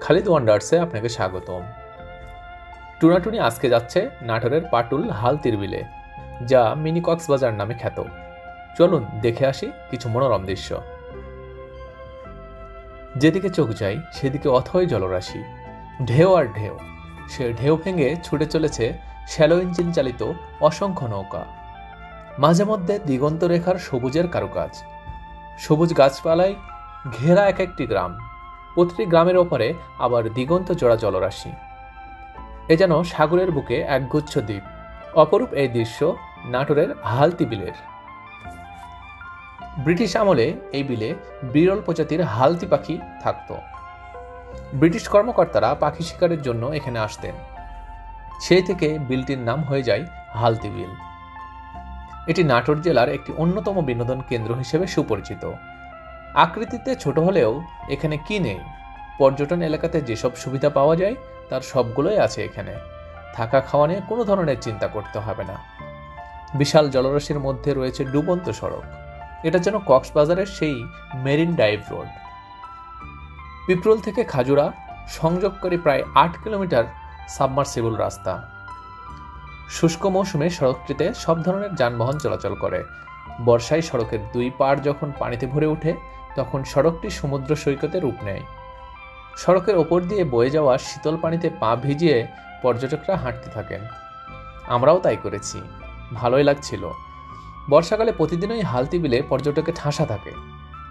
খালিদ ওয়ান্ডার্সে আপনাকে স্বাগতম। টুনাটুনি আজকে যাচ্ছে নাটোরের পাটুল হালতির বিলে, যা মিনি কক্সবাজার নামে খ্যাত। চলুন দেখে আসি কিছু মনোরম দৃশ্য। যেদিকে চোখ যায় সেদিকে অথই জলরাশি, ঢেউ আর ঢেউ। সে ঢেউ ভেঙে ছুটে চলেছে শ্যালো ইঞ্জিন চালিত অসংখ্য নৌকা। মাঝে মধ্যে দিগন্ত রেখার সবুজের কারুকাজ, সবুজ গাছপালায় ঘেরা এক একটি গ্রাম, প্রতিটি গ্রামের ওপরে আবার দিগন্ত জোড়া জলরাশি। এ যেন সাগরের বুকে একগুচ্ছ দ্বীপ। অপরূপ এই দৃশ্য নাটোরের হালতি বিলের। ব্রিটিশ আমলে এই বিলে বিরল প্রজাতির হালতি পাখি থাকত। ব্রিটিশ কর্মকর্তারা পাখি শিকারের জন্য এখানে আসতেন। সেই থেকে বিলটির নাম হয়ে যায় হালতি বিল। এটি নাটোর জেলার একটি অন্যতম বিনোদন কেন্দ্র হিসেবে সুপরিচিত। আকৃতিতে ছোট হলেও এখানে কি নেই? পর্যটন এলাকাতে যেসব সুবিধা পাওয়া যায় তার সবগুলোই আছে এখানে। থাকা খাওয়া নিয়ে কোনো ধরনের চিন্তা করতে হবে না। বিশাল জলরাশির মধ্যে রয়েছে ডুবন্ত সড়ক। এটা যেন কক্সবাজারের সেই মেরিন ড্রাইভ রোড। পিপরুল থেকে খাজুরা সংযোগকারী প্রায় 8 কিলোমিটার সাবমার্সিবল রাস্তা। শুষ্ক মৌসুমে সড়কটিতে সব ধরনের যানবাহন চলাচল করে। বর্ষায় সড়কের দুই পাড় যখন পানিতে ভরে ওঠে তখন সড়কটি সমুদ্র সৈকতে রূপ নেয়। সড়কের ওপর দিয়ে বয়ে যাওয়া শীতল পানিতে পা ভিজিয়ে পর্যটকরা হাঁটতে থাকেন। আমরাও তাই করেছি, ভালোই লাগছিল। বর্ষাকালে প্রতিদিনই হালতি বিলে পর্যটকের ঠাসা থাকে,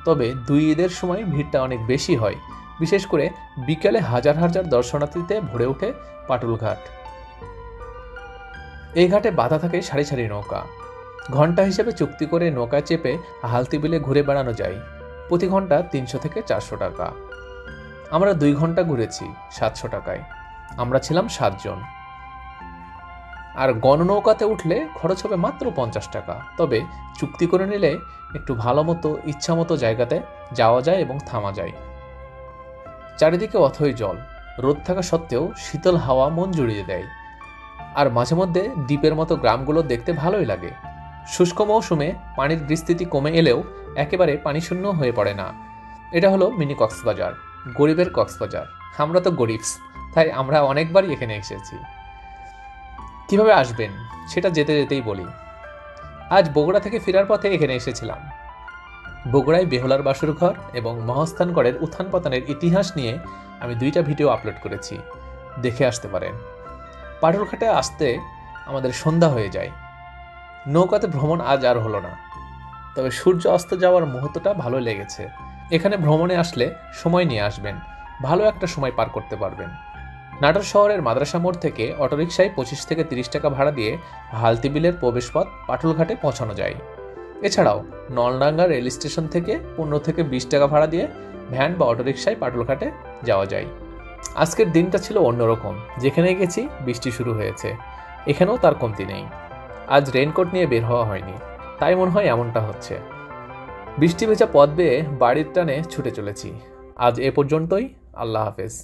তবে দুই ঈদের সময় ভিড়টা অনেক বেশি হয়। বিশেষ করে বিকেলে হাজার হাজার দর্শনার্থীতে ভরে ওঠে পাটুল ঘাট। এই ঘাটে বাঁধা থাকে সারি সারি নৌকা। ঘন্টা হিসেবে চুক্তি করে নৌকায় চেপে হালতি বিলে ঘুরে বেড়ানো যায়। প্রতি ঘন্টা 300 থেকে 400 টাকা। আমরা 2 ঘন্টা ঘুরেছি 700 টাকায়। আমরা ছিলাম 7 জন। আর গণনৌকাতে উঠলে খরচ হবে মাত্র 50 টাকা। তবে চুক্তি করে নিলে একটু ভালো মতো ইচ্ছা মতো জায়গাতে যাওয়া যায় এবং থামা যায়। চারিদিকে অথই জল, রোদ থাকা সত্ত্বেও শীতল হাওয়া মন জুড়িয়ে দেয়। আর মাঝে মধ্যে দ্বীপের মতো গ্রামগুলো দেখতে ভালোই লাগে। শুষ্ক মৌসুমে পানির বিস্তৃতি কমে এলেও একেবারে পানিশূন্য হয়ে পড়ে না। এটা হলো মিনি কক্সবাজার, গরিবের কক্সবাজার। আমরা তো গরিবস, তাই আমরা অনেকবারই এখানে এসেছি। কিভাবে আসবেন সেটা যেতে যেতেই বলি। আজ বগুড়া থেকে ফেরার পথে এখানে এসেছিলাম। বগুড়ায় বেহুলার বাসুর ঘর এবং মহাস্থানগড়ের উত্থান পতনের ইতিহাস নিয়ে আমি 2টা ভিডিও আপলোড করেছি, দেখে আসতে পারেন। পাটুলঘাটে আসতে আমাদের সন্ধ্যা হয়ে যায়। নৌকাতে ভ্রমণ আজ আর হলো না, তবে সূর্য অস্ত যাওয়ার মুহূর্তটা ভালো লেগেছে। এখানে ভ্রমণে আসলে সময় নিয়ে আসবেন, ভালো একটা সময় পার করতে পারবেন। নাটোর শহরের মাদ্রাসা মোড় থেকে অটোরিকশায় 25 থেকে 30 টাকা ভাড়া দিয়ে হালতি বিলের প্রবেশপথ পাটুলঘাটে পৌঁছানো যায়। এছাড়াও নলডাঙ্গা রেল স্টেশন থেকে 15 থেকে 20 টাকা ভাড়া দিয়ে ভ্যান বা অটোরিকশায় পাটুলঘাটে যাওয়া যায়। আজকের দিনটা ছিল অন্যরকম। যেখানে গেছি বৃষ্টি শুরু হয়েছে, এখানেও তার কমতি নেই। আজ রেইনকোট নিয়ে বের হওয়া হয়নি, তাই মনে হয় এমনটা হচ্ছে। বৃষ্টি ভেজা পথ বেয়ে বাড়ির টানে ছুটে চলেছি। আজ এ পর্যন্তই। আল্লাহ হাফেজ।